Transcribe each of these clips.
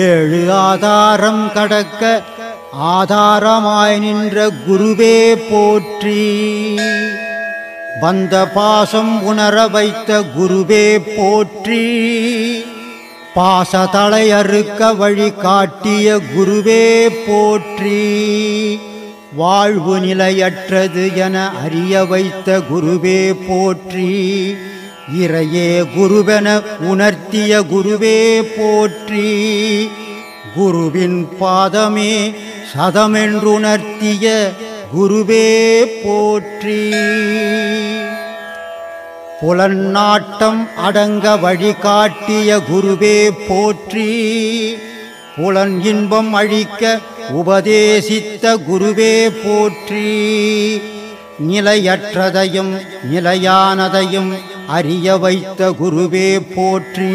ஏழு ஆதாரம் கடக்க ஆதாரமாய் நின்ற குருவே போற்றி. வந்த பாசம் உணர வைத்த குருவே போற்றி. பாசதலை அறுக்க வழி காட்டிய குருவே போற்றி. வாழ்வு நிலையற்றது என அறிய வைத்த குருவே போற்றி. இறையே குருவென உணர்த்திய குருவே போற்றி. குருவின் பாதமே சதமென்றுணர்த்திய குருவே போற்றி. புலன்னாட்டம் அடங்க வழிகாட்டிய குருவே போற்றி. புலன் இன்பம் அழிக்க உபதேசித்த குருவே போற்றி. நிலையற்றதையும் நிலையானதையும் அறிய வைத்த குருவே போற்றி.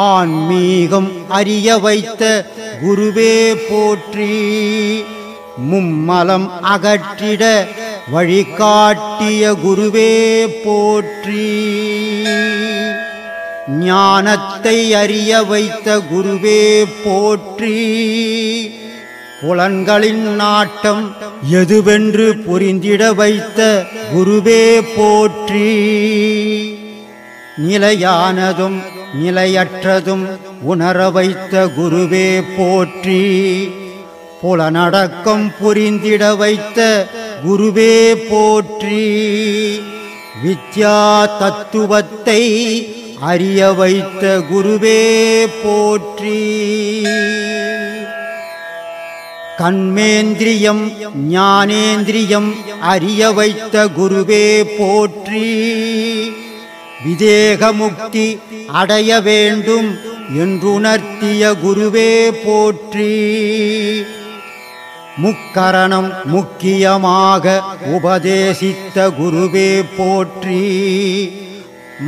ஆன்மீகம் அறிய வைத்த குருவே போற்றி. மும்மலம் அகற்றிட வழிகாட்டிய குருவே போற்றி. ஞானத்தை அறிய வைத்த குருவே போற்றி. புலன்களின் நாட்டம் எதுவென்று புரிந்திட வைத்த குருவே போற்றி. நிலையானதும் நிலையற்றதும் உணர வைத்த குருவே போற்றி. புலனடக்கம் புரிந்திட வைத்த குருவே போற்றி. வித்யா தத்துவத்தை அறிய வைத்த குருவே போற்றி. கண்மேந்திரியம் ஞானேந்திரியம் அறிய வைத்த குருவே போற்றி. விதேக முக்தி அடைய வேண்டும் என்றுணர்த்திய குருவே போற்றி. முக்கரணம் முக்கியமாக உபதேசித்த குருவே போற்றி.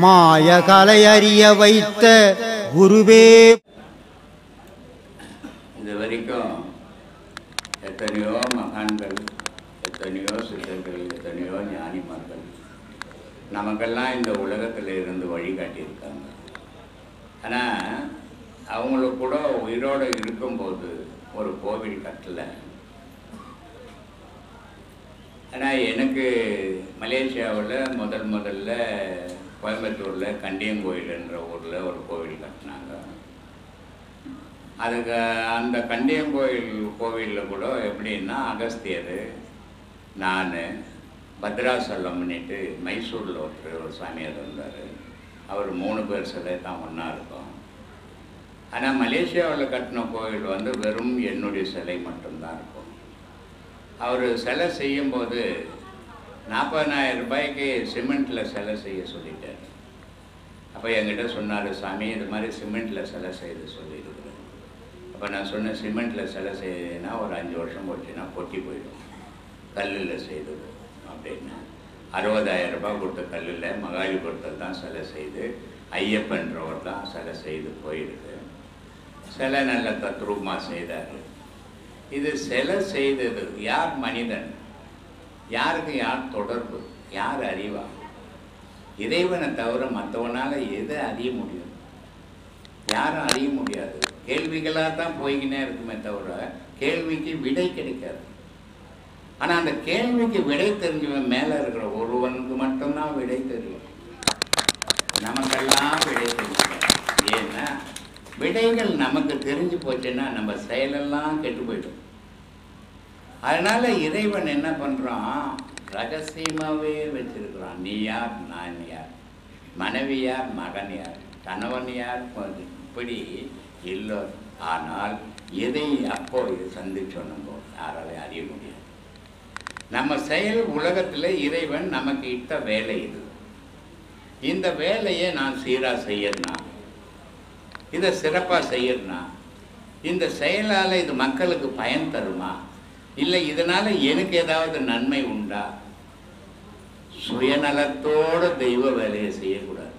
மாயகலை அறிய வைத்த குருவே. இதுவரைக்கும் எத்தனையோ மகான்கள், எத்தனையோ சித்தர்கள், எத்தனையோ ஞானிமார்கள் நமக்கெல்லாம் இந்த உலகத்தில் இருந்து வழிகாட்டியிருக்காங்க. ஆனால் அவங்களுக்கு கூட உயிரோடு இருக்கும்போது ஒரு கோவில் கட்டலை. ஆனால் எனக்கு மலேசியாவில் முதல்ல கோயம்புத்தூரில் கண்டியங்கோயில் என்ற ஊரில் ஒரு கோவில் கட்டினாங்க. அதுக்கு அந்த கண்டியங்கோயில் கோவிலில் கூட எப்படின்னா அகஸ்தியர், நான், பத்ராசலம்னுட்டு மைசூரில் ஒரு சாமியார் இருந்தார். அவர் 3 பேர் சிலை தான் ஒன்றா இருக்கும். ஆனால் மலேசியாவில் கட்டின கோவில் வந்து வெறும் என்னுடைய சிலை மட்டும்தான் இருக்கும். அவர் சிலை செய்யும்போது 40,000 ரூபாய்க்கு சிமெண்ட்டில் சிலை செய்ய சொல்லிட்டார். அப்போ என்கிட்ட சொன்னார், சாமி இது மாதிரி சிமெண்ட்டில் சிலை செய்து சொல்லியிருக்கிறேன். அப்போ நான் சொன்னேன், சிமெண்ட்டில் சிலை செய்யணுன்னா ஒரு 5 வருஷம் போச்சுன்னா பொட்டி போயிடும், கல்லில் செய்தது அப்படின்னு. 60,000 ரூபாய் கொடுத்த கல்லில் மகாலிபுரத்தில் தான் சிலை செய்து ஐயப்பன்றவர் தான் சிலை செய்து போயிருக்கு. சிலை நல்ல தத்ரூபமாக செய்தார். இது சிலை செய்தது யார்? மனிதன். யாருக்கு யார் தொடர்பு? யார் அறிவா? இறைவனை தவிர மற்றவனால் எதை அறிய முடியும்? யாரும் அறிய முடியாது. கேள்விகளாக தான் போய்கினே இருக்குமே தவிர கேள்விக்கு விடை கிடைக்காது. ஆனால் அந்த கேள்விக்கு விடை தெரிஞ்சவன் மேலே இருக்கிற ஒருவனுக்கு மட்டும்தான் விடை தெரியும். நமக்கெல்லாம் விடை தெரியும். ஏன்னா விடைகள் நமக்கு தெரிஞ்சு போச்சுன்னா நம்ம செயலெல்லாம் கெட்டு போயிடும். அதனால் இறைவன் என்ன பண்ணுறான்? ரகசியமாகவே வச்சிருக்கிறான். நீ யார், நான் யார், மனைவி யார், மகன் யார், கணவன் யார், இப்படி இல்லை. ஆனால் எதை அப்போ சந்திச்சோன்னோ யாராலையும் அறிய முடியாது. நம்ம செயல் உலகத்தில் இறைவன் நமக்கு இட்ட வேலை இது. இந்த வேலையை நான் சீராக செய்யறனா, இதை சிறப்பாக செய்யறனா, இந்த செயலால் இது மக்களுக்கு பயன் தருமா, இல்லை இதனால் எனக்கு ஏதாவது நன்மை உண்டா? சுயநலத்தோடு தெய்வ வேலையை செய்யக்கூடாது.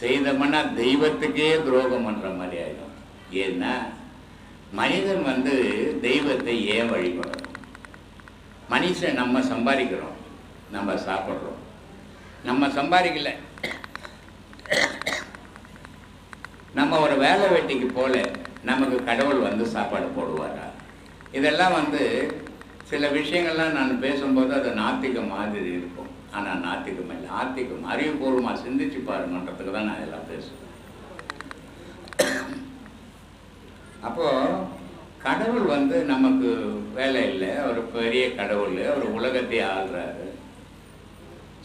செய்தோம்னா தெய்வத்துக்கே துரோகம் பண்ணுற மாதிரி ஆகிடும். ஏன்னா மனிதன் வந்து தெய்வத்தை ஏன் வழிபடணும்? மனுஷன் நம்ம சம்பாதிக்கிறோம், நம்ம சாப்பிட்றோம், நம்ம சம்பாதிக்கல. நம்ம ஒரு வேலை வெட்டிக்கு போல நமக்கு கடவுள் வந்து சாப்பாடு போடுவாரா? இதெல்லாம் வந்து சில விஷயங்கள்லாம் நான் பேசும்போது அது நாத்திகம் மாதிரி இருக்கும். ஆனால் நாத்திகம் இல்லை, ஆத்திகம், அறிவுபூர்வமாக சிந்திச்சு பாருங்கன்றதுக்கு தான் நான் இதெல்லாம் பேசுவேன். அப்போது கடவுள் வந்து நமக்கு வேலை இல்லை, ஒரு பெரிய கடவுள், ஒரு உலகத்தை ஆள்றாரு.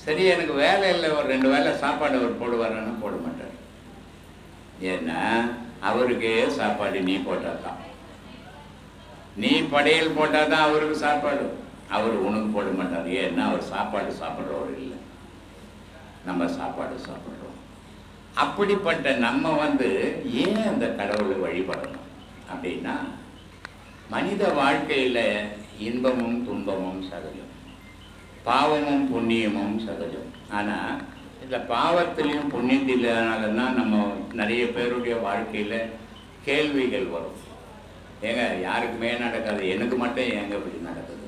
சரி, எனக்கு வேலை இல்லை, ஒரு 2 வேளை சாப்பாடு அவர் போடுவாருன்னு போட மாட்டார். ஏன்னா அவருக்கே சாப்பாடு நீ போட்டால் தான், நீ படையல் போட்டால் தான் அவருக்கு சாப்பாடு. அவர் உனக்கு போட மாட்டார். ஏன்னா அவர் சாப்பாடு சாப்பிட்றவர் இல்லை, நம்ம சாப்பாடு சாப்பிட்றோம். அப்படிப்பட்ட நம்ம வந்து ஏன் அந்த கடவுளை வழிபடணும் அப்படின்னா, மனித வாழ்க்கையில் இன்பமும் துன்பமும் சகஜம், பாவமும் புண்ணியமும் சகஜம். ஆனால் இந்த பாவத்திலையும் புண்ணியத்தினால்தான் நம்ம நிறைய பேருடைய வாழ்க்கையில் கேள்விகள் வரும். ஏங்க யாருக்குமே நடக்காது, எனக்கு மட்டும் ஏங்க இப்படி நடக்குது,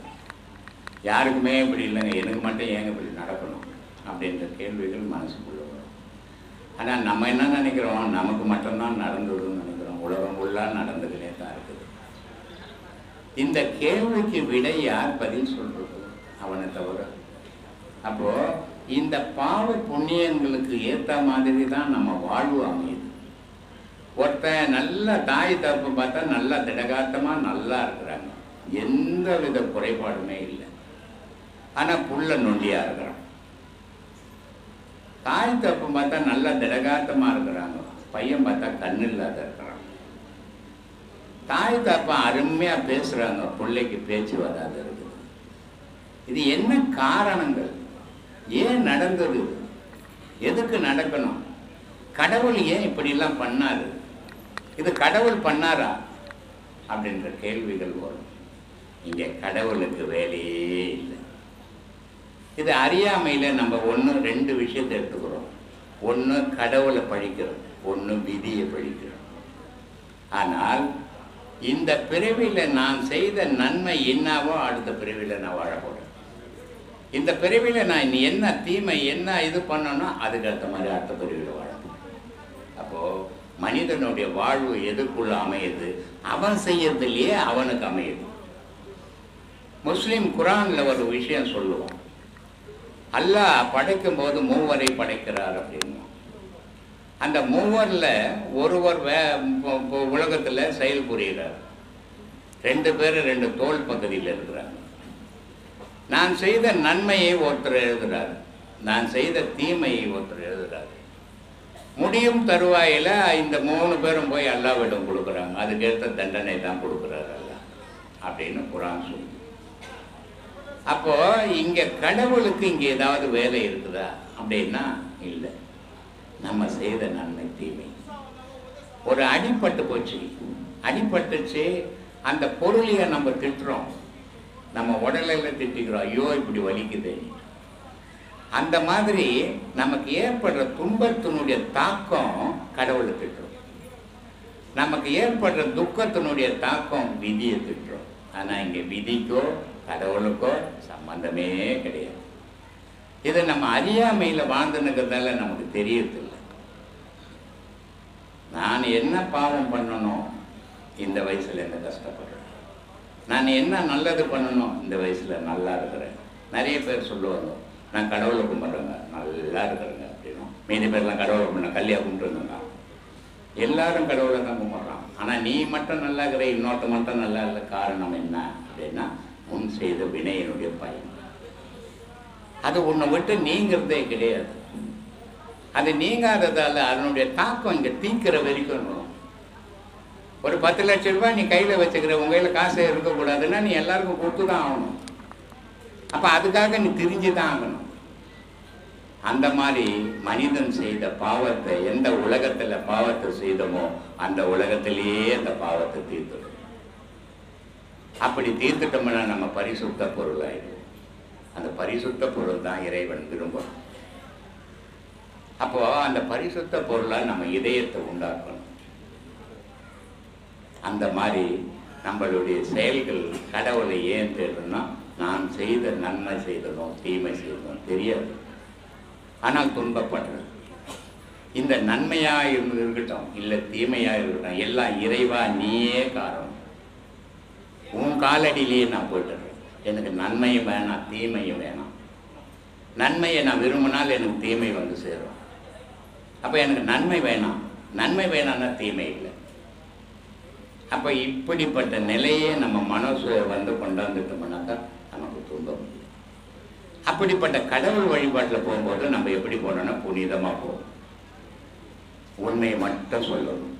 யாருக்குமே இப்படி இல்லைங்க, எனக்கு மட்டும் ஏங்க இப்படி நடக்கணும் அப்படின்ற கேள்விகள் மனசுக்குள்ள வரும். ஆனால் நம்ம என்ன நினைக்கிறோம், நமக்கு மட்டும்தான் நடந்ததுன்னு நினைக்கிறோம். உலகம் ஃபுல்லாக நடந்துக்கிட்டே தான் இருக்குது. இந்த கேள்விக்கு விடை யார் பதில் சொல்றது? அவனை தவிர. அப்போது இந்த பாவ புண்ணியங்களுக்கு ஏற்ற மாதிரி தான் நம்ம வாழ்வு அமையுது. ஒருத்தன் நல்ல தாய் தப்பு பார்த்தா நல்லா திடகாத்தமாக நல்லா இருக்கிறாங்க, எந்த வித குறைபாடுமே இல்லை. ஆனால் புள்ள நொண்டியாக இருக்கிறான். தாய் தப்பு பார்த்தா நல்லா திடகாத்தமாக இருக்கிறாங்க, பையன் பார்த்தா கண்ணு இல்லாத இருக்கிறான். தாய் தப்பா அருமையாக பேசுகிறாங்க, பிள்ளைக்கு பேச்சு வராது இருக்குது. இது என்ன காரணங்கள்? ஏன் நடந்தது? எதுக்கு நடக்கணும்? கடவுள் ஏன் இப்படிலாம் பண்ணாரு? இது கடவுள் பண்ணாரா அப்படின்ற கேள்விகள் வரும். இங்கே கடவுளுக்கு வேலையே இல்லை. இது அறியாமையில் நம்ம 2 விஷயத்தை எடுத்துக்கிறோம். ஒன்று கடவுளை பழிக்கிறோம், ஒன்று விதியை பழிக்கிறோம். ஆனால் இந்த பிறவியில் நான் செய்த நன்மை என்னவோ அடுத்த பிறவியில் நான் வாழ போகிறேன். இந்த பிறவியில் நான் என்ன தீமை என்ன இது பண்ணணும், அதுக்கு அடுத்த மாதிரி அடுத்த பிறவியில் வாழ போகிறேன். அப்போது மனிதனுடைய வாழ்வு எதுக்குள்ள அமையுது? அவன் செய்யறதுலையே அவனுக்கு அமையுது. முஸ்லீம் குரானில் ஒரு விஷயம் சொல்லுவோம், அல்லாஹ் படைக்கும் போது 3 படைக்கிறார் அப்படின்னு. அந்த 3 ஒருவர் உலகத்தில் செயல் புரிகிறார். 2 பேர் 2 தோல் பகுதியில் இருக்கிறாங்க. நான் செய்த நன்மையை ஒருத்தர் எழுதுகிறார், நான் செய்த தீமையை ஒருத்தர் எழுதுகிறார். முடியும் தருவாயில் இந்த 3 பேரும் போய் அல்லாஹ்விடம் கொடுக்குறாங்க. அதுக்கேற்ற தண்டனை தான் கொடுக்குறாரு அல்லாஹ் அப்படின்னு குரான் சொல்லு. அப்போ இங்கே கடவுளுக்கு இங்கே ஏதாவது வேலை இருக்குதா அப்படின்னா இல்லை. நம்ம செய்த நன்மை தீமை. ஒரு அடிபட்டு போச்சு, அடிபட்டுச்சு, அந்த பொருளையை நம்ம திட்டுறோம், நம்ம உடலில் திட்டிக்கிறோம், ஐயோ இப்படி வலிக்குது. அந்த மாதிரி நமக்கு ஏற்படுற துன்பத்தினுடைய தாக்கம் கடவுளை திட்டுறோம், நமக்கு ஏற்படுற துக்கத்தினுடைய தாக்கம் விதியை திட்டுறோம். ஆனால் இங்கே விதிக்கோ கடவுளுக்கோ சம்பந்தமே கிடையாது. இதை நம்ம அறியாமையில் வாழ்ந்துனுக்கிறதால நமக்கு தெரியறதில்லை. நான் என்ன பாவம் பண்ணணும், இந்த வயசில் என்ன கஷ்டப்படுறேன், நான் என்ன நல்லது பண்ணணும், இந்த வயசில் நல்லா இருக்கிறேன். நிறைய பேர் சொல்லுவாங்க, நான் கடவுளை கும்பிட்றேங்க, நல்லா இருக்கிறேங்க அப்படின்னும். மீதி பேர்லாம் கடவுளை கும்பிட்றேன், கல்யாணம் கும்பிட்டுருந்தேங்க. எல்லாரும் கடவுளை தான் கும்பிட்றான். ஆனால் நீ மட்டும் நல்லா இருக்கிற, இன்னொருத்த மட்டும் நல்லா இல்லை. காரணம் என்ன அப்படின்னா, முன் செய்த வினையினுடைய பயன். அது உன்னை விட்டு நீங்கிறதே கிடையாது. அது நீங்காததால் அதனுடைய தாக்கம் இங்கே தீக்கிற வரைக்கும் வரும். ஒரு 10 லட்சம் ரூபாய் நீ கையில் வச்சுக்கிற, உங்கள் கையில் காசே இருக்கக்கூடாதுன்னா நீ எல்லாருக்கும் கொடுத்து தான் ஆகணும். அப்போ அதுக்காக நீ திரிஞ்சு தான் ஆகணும். அந்த மாதிரி மனிதன் செய்த பாவத்தை, எந்த உலகத்தில் பாவத்தை செய்தோமோ அந்த உலகத்திலேயே அந்த பாவத்தை தீர்த்துடும். அப்படி தீர்த்துட்டோம்னா நம்ம பரிசுத்த பொருள் ஆயிடும். அந்த பரிசுத்த பொருள் தான் இறைவன் விரும்பும். அப்போ அந்த பரிசுத்த பொருளாக நம்ம இதயத்தை உண்டாக்கணும். அந்த மாதிரி நம்மளுடைய செயல்கள் கடவுளை ஏன் தேடணும்னா, நான் செய்த நன்மை செய்ததும் தீமை செய்ததும் தெரியாது, ஆனால் துன்பப்படுறது. இந்த நன்மையாக இருக்கட்டும் இல்லை தீமையாக இருக்கட்டும், எல்லாம் இறைவா நீயே காரணம். உன் காலடியிலேயே நான் போய்ட்டுறேன். எனக்கு நன்மையும் வேணாம், தீமையும் வேணாம். நன்மையை நான் விரும்பினால் எனக்கு தீமை வந்து சேரும். அப்போ எனக்கு நன்மை வேணாம், நன்மை வேணாம்னா தீமை இல்லை. அப்போ இப்படிப்பட்ட நிலையே நம்ம மனசு வந்து கொண்டாந்துட்டோம்னாக்கா நமக்கு துன்பம். அப்படிப்பட்ட கடவுள் வழிபாட்டில் போகும்போது நம்ம எப்படி போனோம்னா புனிதமாக போகும். உண்மையை மட்டும் சொல்லணும்.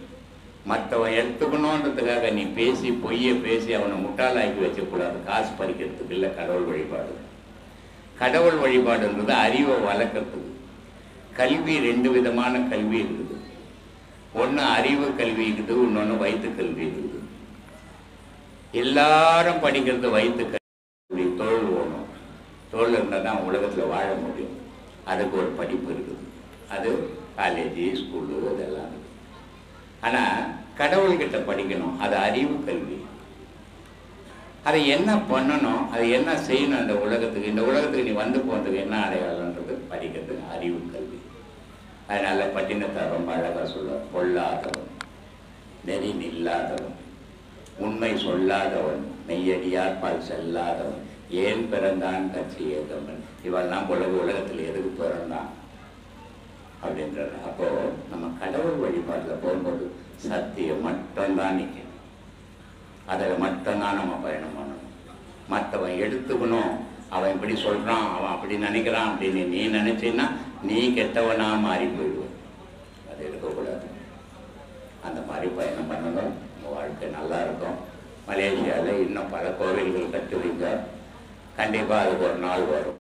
மற்றவன் எடுத்துக்கணுன்றதுக்காக நீ பேசி பொய்யை பேசி அவனை முட்டாளாக்கி வச்சக்கூடாது. காசு பறிக்கிறதுக்கு இல்லை கடவுள் வழிபாடு. கடவுள் வழிபாடுன்றது அறிவை வளர்க்கறதுக்கு. கல்வி 2 விதமான கல்வி இருக்குது. ஒன்று அறிவு கல்வி இருக்குது, இன்னொன்று வயிற்று கல்வி இருக்குது. எல்லாரும் படிக்கிறது வயிற்று கல்வி. தொழில் ஓணும், தொழில் இருந்தால் தான் உலகத்தில் வாழ முடியும். அதுக்கு ஒரு படிப்பு இருக்குது. அது காலேஜு, ஸ்கூலு இதெல்லாம் இருக்குது. ஆனால் கடவுள்கிட்ட படிக்கணும், அது அறிவு கல்வி. அதை என்ன பண்ணணும், அதை என்ன செய்யணும் அந்த உலகத்துக்கு. இந்த உலகத்துக்கு நீ வந்து போகிறதுக்கு என்ன அடையாளன்றது படிக்கிறது அறிவு கல்வி. அதனால் பட்டினத்தார் ரொம்ப அழகாக சொல்லுவார். பொல்லாதவன், நெறி நில்லாதவன், உண்மை சொல்லாதவன், மெய்யடியார் பால் செல்லாதவன், ஏன் பிறந்தான் கட்சி ஏதவன். இவெல்லாம் உலகத்தில் எதுக்கு பிறந்தான் அப்படின்றார். அப்போது நம்ம கடவுள் வழிபாட்டில் போகும்போது சத்தியம் மட்டும்தான் நிற்கணும். அதில் மட்டும்தான் நம்ம பயணம் பண்ணணும். மற்றவன் எடுத்துக்கணும், அவன் இப்படி சொல்கிறான், அவன் அப்படி நினைக்கிறான் அப்படின்னு நீ நினச்சின்னா நீ கெட்டவனாக மாறி போயிடுவோம். அது எடுக்கக்கூடாது. அந்த மாதிரி பயணம் பண்ணணும். உங்கள் வாழ்க்கை நல்லா இருக்கும். மலேசியாவில் இன்னும் பல கோவில்கள் கட்டுவீங்க. கண்டிப்பாக அதுக்கு ஒரு நாள் வரும்.